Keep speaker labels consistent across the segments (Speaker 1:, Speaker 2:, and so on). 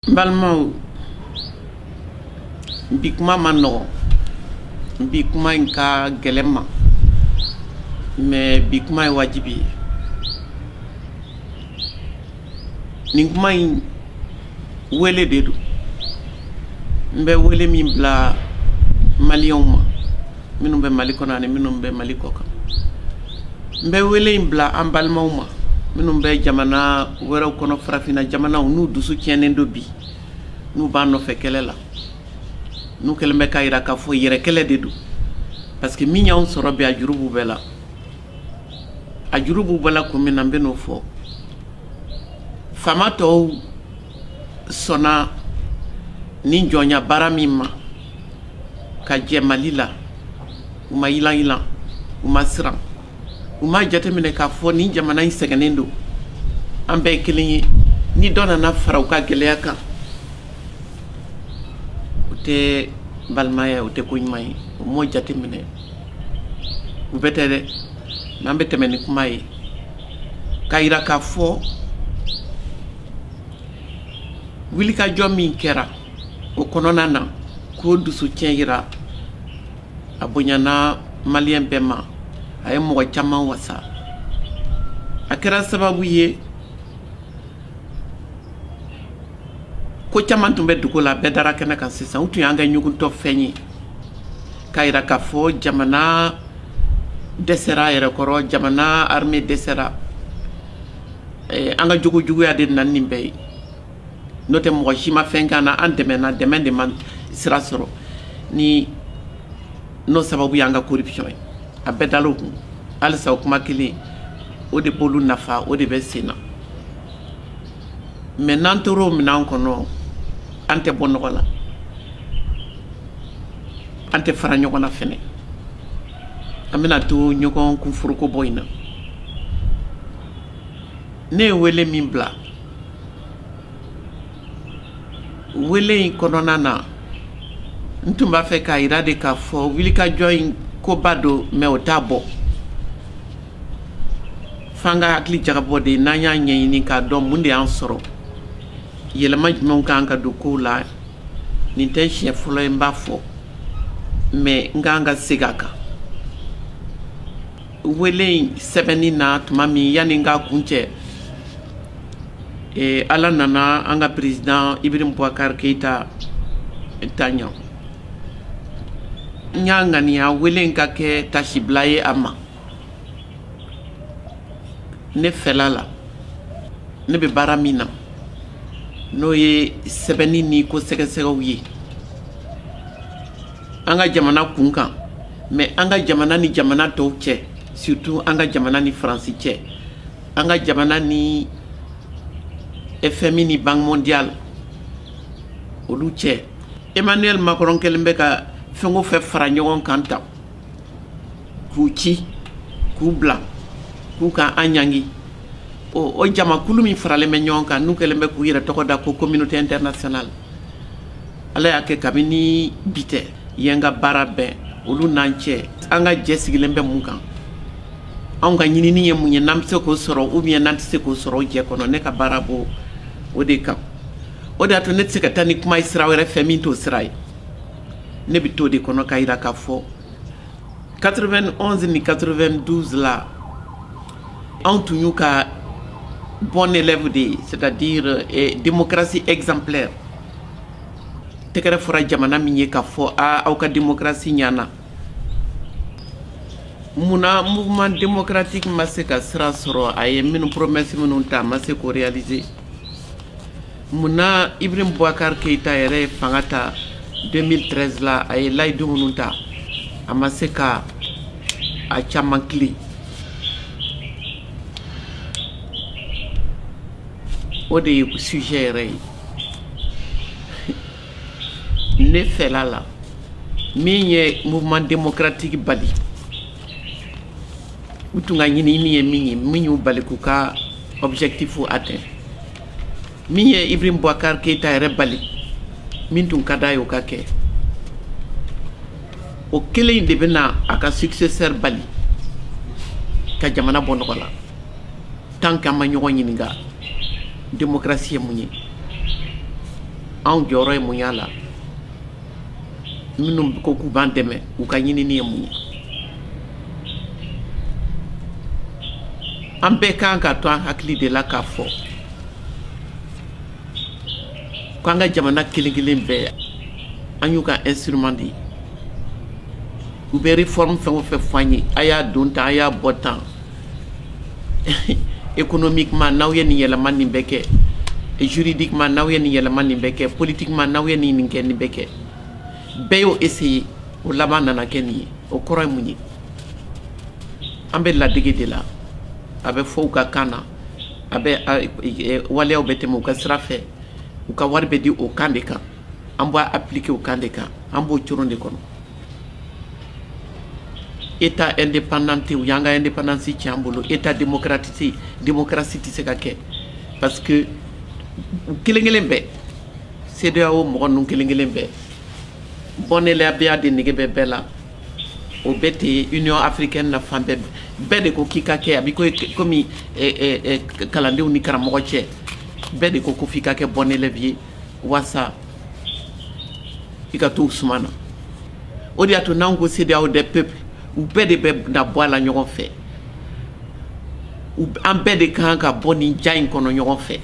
Speaker 1: Balimaw bi kuma ma nɔgɔn bi kuma in ka gɛlɛn ma mais bi kuma ye wajibi ye nin kuma in wele de don n bɛ wele min bila maliyɛnw ma minnu bɛ Mali kɔnɔ ani minnu bɛ Mali kɔ kan n bɛ wele in bila an balimaw ma minnu bɛ jamana wɛrɛw kɔnɔ farafinna jamanaw n'u dusu tiɲɛnen don bi n'u b'a nɔfɛ kɛlɛ la n'u kɛlen bɛ k'a jira k'a fɔ yɛrɛ kɛlɛ de don parce que min y'anw sɔrɔ bi a juru b'u bɛɛ la a juru b'u bɛɛ la kun min na n bɛ n'o fɔ faama tɔw sɔnna ni jɔnya baara min ma ka jɛ Mali la u ma yilan u ma siran u ma jateminɛ k'a fɔ ni jamana in sɛgɛnnen don an bɛɛ ye kelen ye ni dɔ nana fara u ka gɛlɛya kan o tɛ balimaya o tɛ ko ɲuman ye o m'o jateminɛ u bɛ tɛ dɛ n'an bɛ tɛmɛ ni kuma ye k'a jira k'a fɔ wulikajɔ min kɛra o kɔnɔna na k'o dusu tiɲɛ jira a bonyana maliyɛn bɛɛ ma a ye mɔgɔ caman wasa a kɛra sababu ye ko caman tun bɛ dugu la bɛɛ dara kɛnɛ kan sisan u tun y'an ka ɲugutɔ fɛn ye k'a jira k'a fɔ jamana dɛsɛra a yɛrɛ kɔrɔ jamana armée dɛsɛra an ka jogojuguya de nana nin bɛɛ ye n'o tɛ mɔgɔ si ma fɛn k'an na an dɛmɛna dɛmɛ de ma sira sɔrɔ ni n'o sababu y'an ka corruption ye a bɛɛ dal'o kun halisa o kuma kelen o de b'olu nafa o de bɛ sen na mais n'an tora o minɛn kɔnɔ an tɛ bɔ nɔgɔ la an tɛ fara ɲɔgɔn na fɛnɛ an bɛna to ɲɔgɔn kunforoko bɔ in na ne ye wele min bila wele in kɔnɔna na n tun b'a fɛ k'a jira de k'a fɔ wulikajɔ in koba don mais o t'a bɔ f'an ka hakili jagabɔ de n'an y'a ɲɛɲini k'a dɔn mun de y'an sɔrɔ yɛlɛma jumɛnw kan ka don kow la nin tɛ siɲɛ fɔlɔ ye n b'a fɔ mais n kan ka segin a kan wele in sɛbɛnni na tuma min yanni n k'a kuncɛ ala nana an ka président Ibrahim Boubacar Keïta ta ɲɛ n y'a ŋaniya wele in ka kɛ tasibila ye a ma ne fɛla la ne bɛ baara min na n'o ye sɛbɛnni ni ko sɛgɛsɛgɛw ye an ka jamana kun kan mais an ka jamana ni jamana tɔw cɛ surtout an ka jamana ni Faransi cɛ an ka jamana ni FMI ni Banque mondiale olu cɛ Emmanuel Macron kɛlen bɛ ka fɛn o fɛn fara ɲɔgɔn kan tan k'u ci k'u bila k'u ka an ɲangi o jamakulu min faralen bɛ ɲɔgɔn kan n'u kɛlen bɛ k'u yɛrɛ tɔgɔ da ko communauté internationale ala y'a kɛ kabini bi tɛ ye n ka baara bɛɛ olu n'an cɛ an ka jɛ sigilen bɛ mun kan anw ka ɲinini ye mun ye n'an bɛ se k'o sɔrɔ ou bien n'an tɛ se k'o sɔrɔ o jɛ kɔnɔ ne ka baara b'o o de kan o de y'a to ne tɛ se ka taa ni kuma ye sira wɛrɛ fɛ min t'o sira ye ne bɛ t'o de kɔnɔ k'a jira k'a fɔ 91 ni 92 la anw tun y'u ka bon élève de ye c'est-à-dire démocratie exemplaire tɛgɛrɛ fɔra jamana min ye k'a fɔ aw ka démocratie ɲana munna mouvement démocratique ma se ka sira sɔrɔ a ye minnu promesse minnu ta a ma se k'o réaliser munna Ibrahim Boubacar Keïta yɛrɛ ye fanga ta 2013 la a ye layidu minnu ta a ma se ka a caman kili o de ye sujet yɛrɛ ye ne fɛla la min ye mouvement démocratique bali u tun ka ɲinini ye min ye min y'u bali k'u ka objectif atteint min ye Ibrahim Boubacar Keïta yɛrɛ bali min tun ka d'a ye o ka kɛ o kelen de bɛna a ka successeur bali ka jamana bɔ nɔgɔ la tant que an ma ɲɔgɔn ɲininka démocratie ye mun ye anw jɔyɔrɔ ye mun y'a la minnu ko k'u b'an dɛmɛ u ka ɲinini ye mun ye an bɛɛ kan ka to an hakili de la k'a fɔ k'an ka jamana kelen kelen bɛɛ an y'u ka instrument de ye u bɛ réforme fɛn o fɛn fɔ an ye a y'a don tan a y'a bɔ tan économiquement n'aw ye nin yɛlɛma nin bɛɛ kɛ juridiquement n'aw ye nin yɛlɛma nin bɛɛ kɛ politiquement n'aw ye nin kɛ nin bɛɛ kɛ bɛɛ y'o essayer o laban nana kɛ nin ye o kɔrɔ ye mun ye an bɛ ladege de la a bɛ fɔ u ka kan na a bɛ waleyaw bɛ tɛmɛ u ka sira fɛ u ka wari bɛ di o kan de kan an b'a appliquer o kan de kan an b'o coron de kɔnɔ état indépendant u y'an ka indépendance tiɲɛ an bolo état démocratique démocratie tɛ se ka kɛ parce que kelen kelen bɛɛ CEDEAO mɔgɔ ninnu kelen kelen bɛɛ bɔnnɛlɛya de nege bɛ bɛɛ la o bɛɛ tɛ Union africaine na fan bɛɛ de ko k'i ka kɛ a bɛ komi kalandenw ni karamɔgɔ cɛ bɛɛ de ko f'i ka kɛ bɔnnɛlɛbi ye walasa i ka to u suma na o de y'a to n'anw ko CEDEAO des peuples u bɛɛ de bɛ na bɔ a la ɲɔgɔn fɛ an bɛɛ de kan ka bɔ nin ja in kɔnɔ ɲɔgɔn fɛ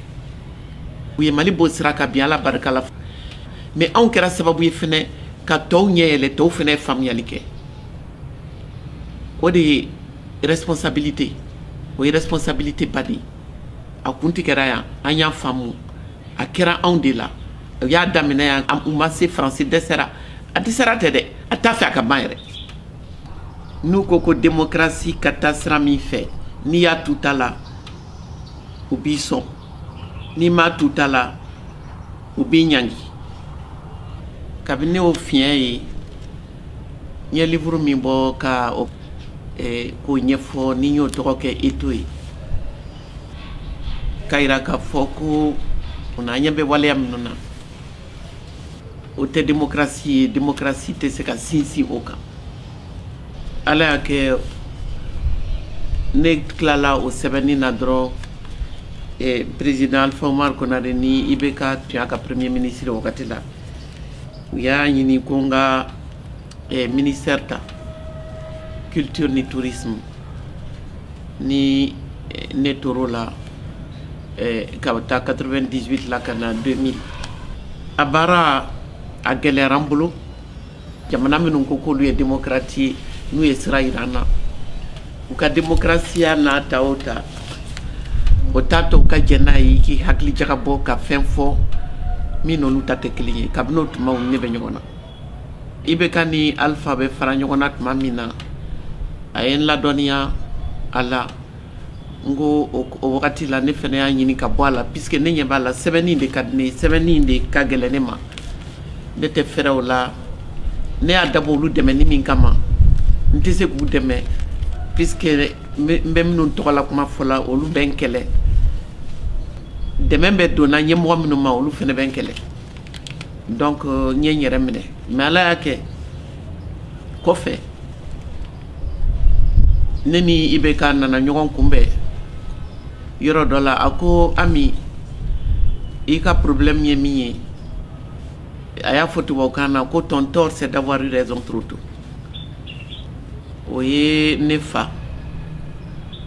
Speaker 1: u ye Mali bɔ sira kan bi Ala barika la mais anw kɛra sababu ye fɛnɛ ka tɔw ɲɛ yɛlɛ tɔw fɛnɛ ye faamuyali kɛ o de ye responsabilité o ye responsabilité ba de ye a kun tɛ kɛra yan an y'a faamu a kɛra anw de la u y'a daminɛ yan u ma se faransi dɛsɛra a dɛsɛra tɛ dɛ a t'a fɛ a ka ban yɛrɛ n'u ko démocratie ka taa sira min fɛ n'i y'a tu ta la u b'i sɔn n'i m'a tu ta la u b'i ɲangi kabini ne y'o fiɲɛ ye n ye livre min bɔ ka k'o ɲɛfɔ ni n y'o tɔgɔ kɛ Eto ye k'a yira k'a fɔ ko an ɲɛ bɛ waleya minnu na o tɛ démocratie ye démocratie tɛ se ka sinsin o kan Ala y'a kɛ ne tilala o sɛbɛnni na dɔrɔn président Alpha Omar Konare ni IBK tun y'a ka premier ministre wagati la u y'a ɲini ko n ka ministère ta culture ni tourisme ni ne tor'o la ka taa 98 la ka na 2000 a baara a gɛlɛyara n bolo jamana minnu ko k'olu ye démocrate ye n'u ye sira yira an na u ka démocratie n'a ta o ta o t'a to u ka jɛ n'a ye i k'i hakili jagabɔ ka fɛn fɔ min n'olu ta tɛ kelen ye kabini o tuma u ne bɛ ɲɔgɔn na IBK ni Alpha bɛ fara ɲɔgɔn na tuma min na a ye n ladɔnniya a la n ko o wagati la ne fɛnɛ y'a ɲini ka bɔ a la puisque ne ɲɛ b'a la sɛbɛnni de ka di ne ye sɛbɛnni de ka gɛlɛn ne ma ne tɛ fɛrɛ o la ne y'a dabɔ olu dɛmɛni min kama n tɛ se k'u dɛmɛ puisque n bɛ minnu tɔgɔ la kuma fɔ la olu bɛ n kɛlɛ dɛmɛ bɛ donna ɲɛmɔgɔ minnu ma olu fɛnɛ bɛ n kɛlɛ donc n ye n yɛrɛ minɛ mais Ala y'a kɛ kɔfɛ ne ni IBK nana ɲɔgɔn kunbɛn yɔrɔ dɔ la a ko Ami i ka problème ye min ye a y'a fɔ tubabukan na ko ton tort c'est d'avoir eu raison trop tôt o ye ne fa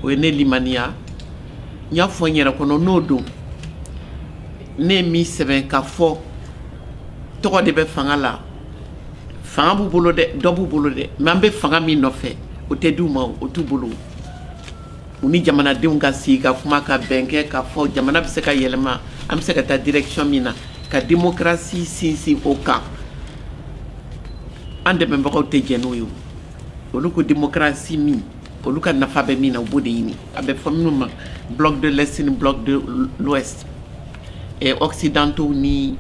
Speaker 1: o ye ne limaniya n y'a fɔ n yɛrɛ kɔnɔ n'o don ne ye min sɛbɛn ka fɔ tɔgɔ de bɛ fanga la fanga b'u bolo dɛ dɔ b'u bolo dɛ mais an bɛ fanga min nɔfɛ o tɛ d'u ma o t'u bolo u ni jamanadenw ka sigi ka kuma ka bɛn kɛ ka fɔ jamana bɛ se ka yɛlɛma an bɛ se ka taa direction min na ka démocratie sinsin o kan an dɛmɛbagaw tɛ jɛn n'o ye olu ko démocratie min olu ka nafa bɛ min na u b'o de ɲini a bɛ fɔ minnu ma bloc de l'est ni bloc de l'ouest occidentaux ni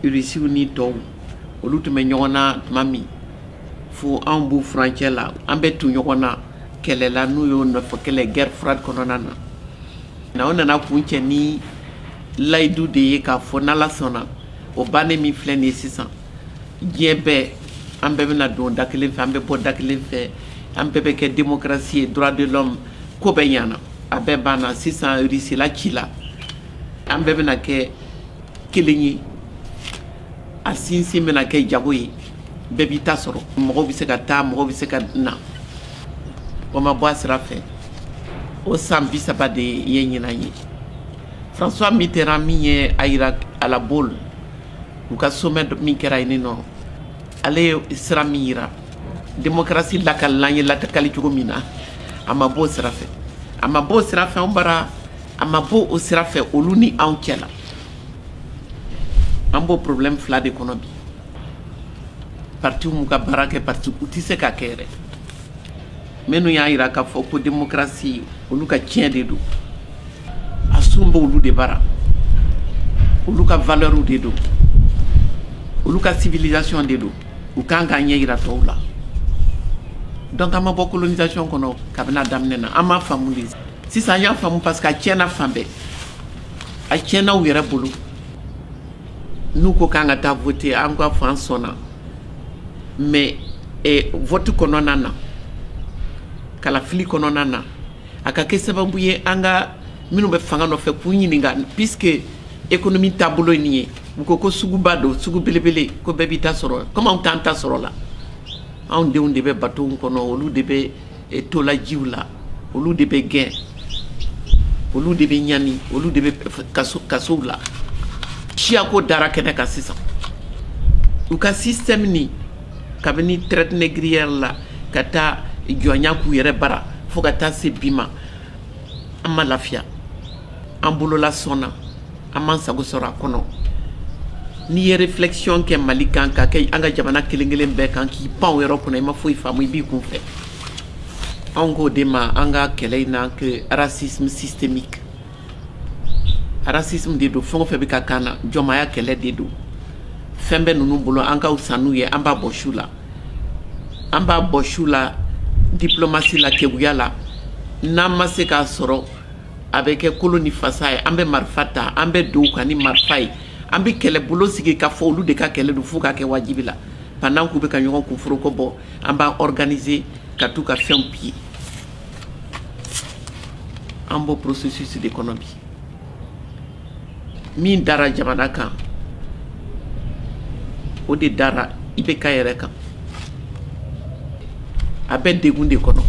Speaker 1: Russie ni tɔw olu tun bɛ ɲɔgɔn na tuma min fo anw b'u furancɛ la an bɛ tun ɲɔgɔn na kɛlɛ la n'u y'o nɔfɛ kɛlɛ guerre froide kɔnɔna na o nana kun cɛ ni layidu de ye k'a fɔ n'Ala sɔnna o bannen min filɛ nin ye sisan diɲɛ bɛɛ an bɛɛ bɛna don da kelen fɛ an bɛ bɔ da kelen fɛ an bɛɛ bɛ kɛ démocratie ye droit de l'homme ko bɛɛ ɲana a bɛɛ banna sisan Russie la ci la an bɛɛ bɛna kɛ kelen ye a sinsin bɛna kɛ jago ye bɛɛ b'i ta sɔrɔ mɔgɔw bɛ se ka taa mɔgɔw bɛ se ka na o ma bɔ a sira fɛ o san 30 de ye ɲinan ye François Mitterrand min ye a yira à la boule u ka sommet min kɛra yen nɔ ale ye sira min yira démocratie lakalilan ye latakali cogo min na a ma bɔ o sira fɛ a ma bɔ o sira fɛ anw bara a ma bɔ o sira fɛ olu ni anw cɛ la an b'o problème fila de kɔnɔ bi parti m'u ka baara kɛ parti u tɛ se ka kɛ yɛrɛ minnu y'a yira k'a fɔ ko démocratie olu ka tiɲɛ de don a sun bɛ olu de bara olu ka valeur de don olu ka civilisation de don u kan k'a ɲɛ yira tɔw la donc an ma bɔ colonisation kɔnɔ kabini a daminɛ na an m'a faamu de sisan an y'a faamu parce que a tiɲɛna fan bɛɛ a tiɲɛna u yɛrɛ bolo n'u ko k'an ka taa voter an ka fɔ an sɔnna mais vote kɔnɔna na kalafili kɔnɔna na a ka kɛ sababu ye an ka minnu bɛ fanga nɔfɛ k'u ɲininka puisque économie taabolo ye nin ye u ko ko suguba don sugu belebele ko bɛɛ b'i ta sɔrɔ comme anw t'an ta sɔrɔ la anw denw de bɛ bateau kɔnɔ olu de bɛ tolajiw la olu de bɛ gɛn olu de bɛ ɲani olu de bɛ kasow la siyako dara kɛnɛ kan sisan u ka système ni kabini traite négrière la ka taa jɔnya k'u yɛrɛ bara fo ka taa se bi ma an ma lafiya an bolola sɔnna an m'an sago sɔrɔ a kɔnɔ n'i ye réflexion kɛ Mali kan ka kɛ an ka jamana kelen kelen bɛɛ kan k'i pan o yɔrɔ kɔnɔ i ma foyi faamu i b'i kun fɛ anw k'o de ma an ka kɛlɛ in na que racisme systémique racisme de don fɛn o fɛn bɛ ka kan na jɔnmaya kɛlɛ de don fɛn bɛ ninnu bolo an ka fisa n'u ye an b'a bɔ su la an b'a bɔ su la diplomatie la keguya la n'an ma se k'a sɔrɔ a bɛ kɛ kolo ni fasa ye an bɛ marifa ta an bɛ don u kan ni marifa ye an bɛ kɛlɛbolo sigi k'a fɔ olu de ka kɛlɛ don fo k'a kɛ wajibi la pendant k'u bɛ ka ɲɔgɔn kunforoko bɔ an b'a organiser ka t'u ka fɛnw piller an b'o processus de kɔnɔ bi min dara jamana kan o de dara IBK yɛrɛ kan a bɛ degun de kɔnɔ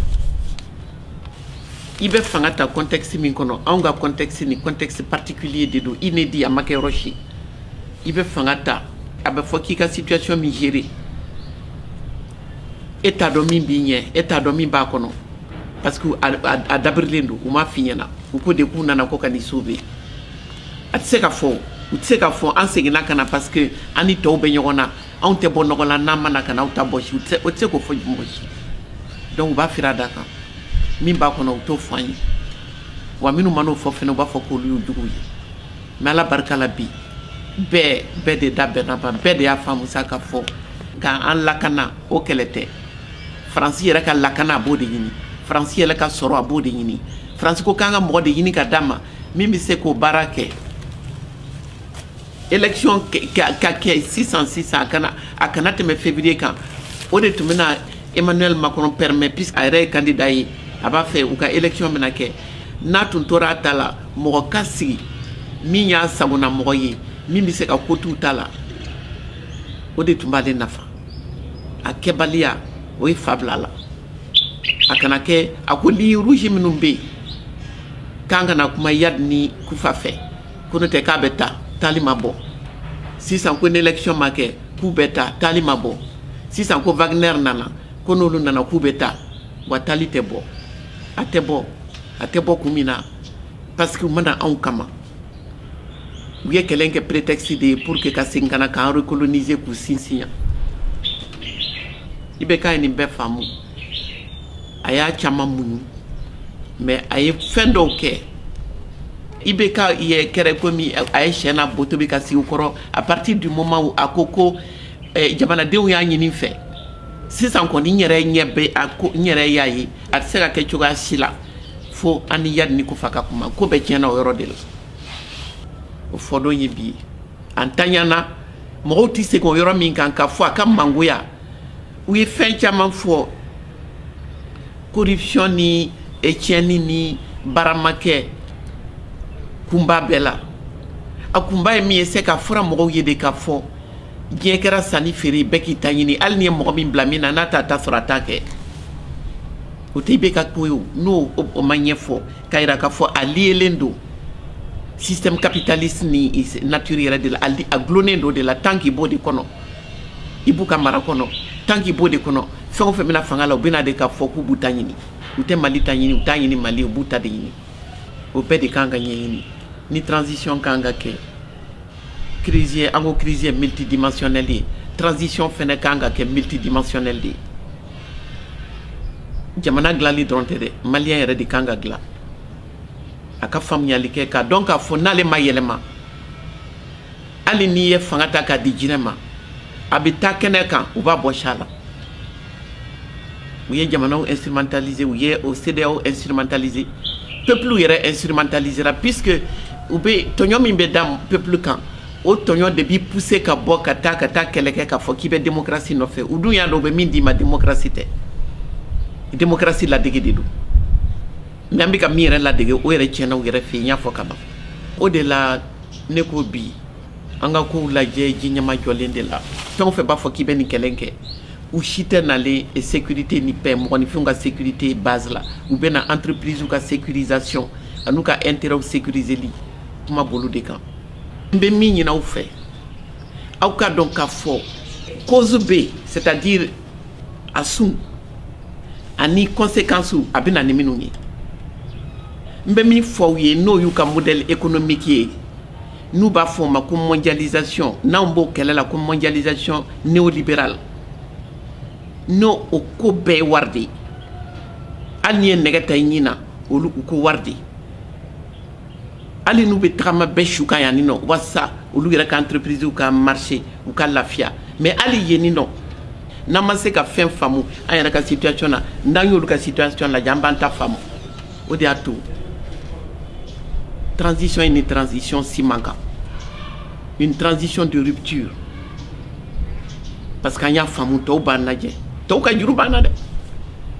Speaker 1: i bɛ fanga ta contexte min kɔnɔ anw ka contexte ni contexte particulier de don inédit a ma kɛ yɔrɔ si i bɛ fanga ta a bɛ fɔ k'i ka situation min gérer e t'a dɔn min b'i ɲɛ e t'a dɔn min b'a kɔnɔ parce que a dabirilen don u m'a f'i ɲɛna u ko de k'u nana ko ka n'i sauver a tɛ se ka fɔ u tɛ se ka fɔ an seginna ka na parce que an ni tɔw bɛ ɲɔgɔn na anw tɛ bɔ nɔgɔ la n'an ma na ka na aw ta bɔ si o tɛ se k'o fɔ mɔgɔ si donc u b'a fira da kan min b'a kɔnɔ u t'o fɔ an ye wa minnu ma n'o fɔ fɛnɛ u b'a fɔ k'olu y'u jugu ye mais ala barika la bi bɛɛ de da bɛnna ban bɛɛ de y'a faamu sa ka fɔ k'an lakana o kɛlɛ tɛ faransi yɛrɛ ka lakana a b'o de ɲini faransi yɛrɛ ka sɔrɔ a b'o de ɲini faransi ko k'an ka mɔgɔ de ɲini ka d'a ma min bɛ se k'o baara kɛ élection ka kɛ sisan a kana tɛmɛ février kan o de tun bɛna Emmanuel Macron permet puisque a yɛrɛ ye candidat ye a b'a fɛ u ka élection bɛna kɛ n'a tun tora a ta la mɔgɔ ka sigi min y'a sagona mɔgɔ ye min bɛ se ka ko t'u ta la o de tun b'ale nafa a kɛbaliya o ye fa bila a la a kana kɛ a ko ligne rouge minnu bɛ yen k'an kana kuma Yadi ni Kufa fɛ ko n'o tɛ k'a bɛ taa taali ma bɔ sisan ko ni élection ma kɛ k'u bɛ taa taali ma bɔ sisan ko Wagner nana ko n'olu nana k'u bɛ taa wa taali tɛ bɔ a tɛ bɔ kun min na parce que u mana anw kama u ye kɛlɛ kɛ prétexte de ye pour que ka segin ka na k'an recoloniser k'u sinsin yan IBK ye nin bɛɛ faamu a y'a caman muɲu mais a ye fɛn dɔw kɛ IBK ye kɛra komi a ye sɛ n'a boto bɛ ka sigi u kɔrɔ à partir du moment où a ko jamanadenw y'a ɲini fɛ sisan kɔni n yɛrɛ ɲɛ bɛ a ko n yɛrɛ y'a ye a tɛ se ka kɛ cogoya si la fo an ni Yadi ni Kufa ka kuma ko bɛɛ tiɲɛna o yɔrɔ de la o fɔ don ye bi ye an taɲana mɔgɔw tɛ segin o yɔrɔ min kan ka fɔ a ka mangoya u ye fɛn caman fɔ corruption ni tiɲɛni ni baaramakɛ kunba bɛɛ la a kunba ye min ye c'est ka fɔra mɔgɔw ye de ka fɔ diɲɛ kɛra sanni feere bɛɛ k'i ta ɲini hali ni ye mɔgɔ min bila min na n'a t'a ta sɔrɔ a t'a kɛ o tɛ bɛ ka ko ye n'o o ma ɲɛfɔ k'a yira k'a fɔ a liyelen don système capitaliste ni nature yɛrɛ de la a gulonnen don de la tant qu'il b'o de kɔnɔ i b'u ka mara kɔnɔ tant qu'il b'o de kɔnɔ fɛn o fɛn bɛna fanga la u bɛna de k'a fɔ k'u b'u ta ɲini u tɛ Mali ta ɲini u t'a ɲini Mali u b'u ta de ɲini o bɛɛ de kan ka ɲɛɲini ni transition kan ka kɛ crise ye an ko crise ye multidimensionnelle ye transition fɛnɛ kan ka kɛ multidimensionnelle de ye jamana dilanli dɔrɔn tɛ dɛ maliyɛn yɛrɛ de kan ka dilan a ka faamuyali kɛ k'a dɔn k'a fɔ n'ale ma yɛlɛma hali n'i ye fanga ta k'a di jinɛ ma a bɛ taa kɛnɛ kan u b'a bɔ sa la u ye jamanaw instrumentaliser u ye o CEDEAO instrumentaliser peuple yɛrɛ instrumentalisera puisque u bɛ tɔɲɔ min bɛ da peuple kan o tɔɲɔ de b'i pousser ka bɔ ka taa kɛlɛ kɛ k'a fɔ k'i bɛ démocratie nɔfɛ u dun y'a dɔn u bɛ min d'i ma démocratie tɛ démocratie ladege de don mais an bɛ ka min yɛrɛ ladege o yɛrɛ tiɲɛna u yɛrɛ fɛ yen n y'a fɔ ka ban o de la ne ko bi an ka kow lajɛ ji ɲɛma jɔlen de la fɛn o fɛn b'a fɔ k'i bɛ nin kɛlɛ kɛ u si tɛ nalen sécurité ni paix mɔgɔninfinw ka sécurité base la u bɛ na entreprise ka sécurisation an'u ka intérêt sécuriseli kuma bolo de kan n bɛ min ɲini aw fɛ aw ka dɔn k'a fɔ cause bɛ c'est-à-dire a sun ani conséquences a bɛ na ni minnu ye n bɛ min fɔ aw ye n'o y'u ka modèle économique ye n'u b'a fɔ o ma ko mondialisation n'anw b'o kɛlɛ la ko mondialisation néolibérale n'o o ko bɛɛ ye wari de ye hali n'i ye nɛgɛ ta i ɲin na olu u ko wari de hali n'u bɛ tagama bɛɛ su kan yan ni nɔ walasa olu yɛrɛ ka entreprise ka marché u ka lafiya mais hali yen ni nɔ n'an ma se ka fɛn faamu an yɛrɛ ka situation na n'an y'olu ka situation lajɛ an b'an ta faamu o de y'a to transition ye ni transition si man kan une transition de rupture parce que an y'a faamu tɔw b'an lajɛ tɔw ka juru b'an na dɛ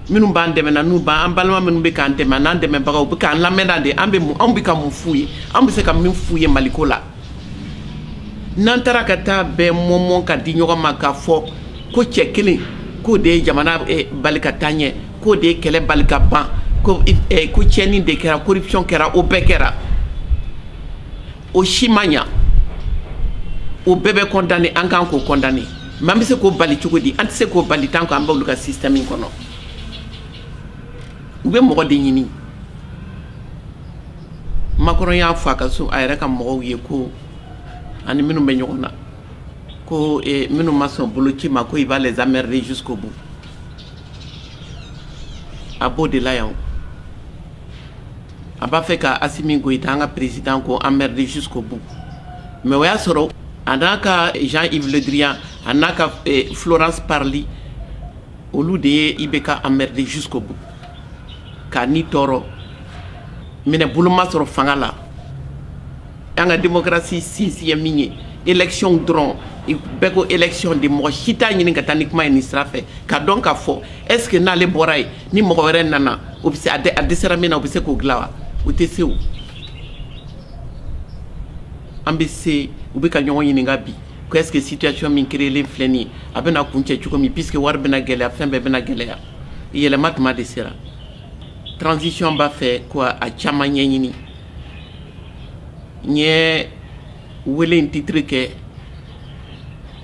Speaker 1: minnu b'an dɛmɛ na n'u b'an an balima minnu bɛ k'an dɛmɛ n'an dɛmɛbagaw u bɛ k'an lamɛnna de anw bɛ ka mun f'u ye an bɛ se ka min f'u ye Maliko la n'an taara ka taa bɛɛ mɔmɔ ka di ɲɔgɔn ma k'a fɔ ko cɛ kelen k'o de ye jamana bali ka taa ɲɛ k'o de ye kɛlɛ bali ka ban ko tiɲɛni de kɛra corruption kɛra o bɛɛ kɛra o si ma ɲa o bɛɛ bɛ condamné an kan k'o condamné mais an bɛ se k'o bali cogo di an tɛ se k'o bali tant qu'an b'olu ka système in kɔnɔ u bɛ mɔgɔ de ɲini Macron y'a fɔ a ka so a yɛrɛ ka mɔgɔw ye ko ani minnu bɛ ɲɔgɔn na ko minnu ma sɔn boloci ma ko il va les emmerder jusqu'au bout a b'o de la yan a b'a fɛ ka Assimi Goïta an ka président ko emmerder jusqu'au bout mais o y'a sɔrɔ a n'a ka Jean-Yves Le Drian a n'a ka Florence Parly olu de ye IBK emmerder jusqu'au bout k'a ni tɔɔrɔ minɛ bolo ma sɔrɔ fanga la an ka démocratie sinsin ye min ye élection dɔrɔn bɛɛ ko élection de mɔgɔ si t'a ɲini ka taa ni kuma ye nin sira fɛ ka dɔn k'a fɔ est ce que n'ale bɔra ye ni mɔgɔ wɛrɛ nana o bɛ se a dɛsɛra min na o bɛ se k'o dilan wa o tɛ se o an bɛ se u bɛ ka ɲɔgɔn ɲininka bi ko est ce que situation min créelen filɛ nin ye a bɛna kuncɛ cogo min puisque wari bɛna gɛlɛya fɛn bɛɛ bɛna gɛlɛya yɛlɛma tuma de sera transition b'a fɛ ko a caman ɲɛɲini n ye wele in titre kɛ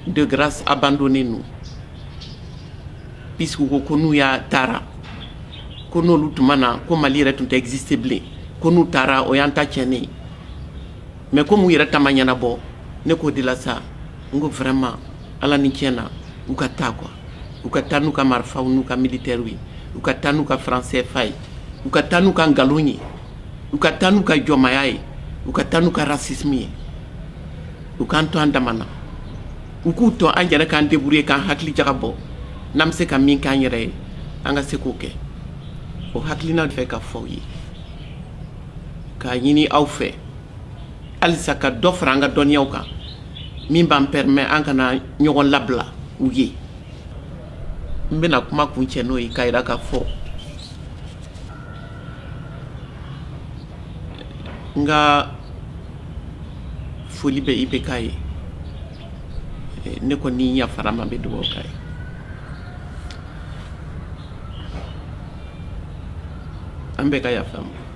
Speaker 1: de grâce abandonnée nous puisque ko n'u y'a taara ko n'olu tuma na ko Mali yɛrɛ tun tɛ exister bilen ko n'u taara o y'an ta tiɲɛnen ye mais comme u yɛrɛ ta ma ɲɛnabɔ ne k'o de la sa n ko vraiment Ala ni tiɲɛ na u ka taa quoi u ka taa n'u ka marifaw n'u ka militaires ye u ka taa n'u ka franc CFA ye u ka taa n'u ka nkalon ye u ka taa n'u ka jɔnmaya ye u ka taa n'u ka racisme ye u k'an to an dama na u k'u to an yɛrɛ k'an débrouiller k'an hakili jagabɔ n'an bɛ se ka min k'an yɛrɛ ye an ka se k'o kɛ o hakilina fɛ ka fɔ aw ye k'a ɲini aw fɛ halisa ka dɔ fara an ka dɔnniyaw kan min b'an permet an kana ɲɔgɔn labila u ye n bɛna kuma kuncɛ n'o ye k'a yira k'a fɔ n ka foli bɛ IBK ye ne ko ni yafara ma bɛ dugawu k'a ye. An bɛɛ ka yafa ma.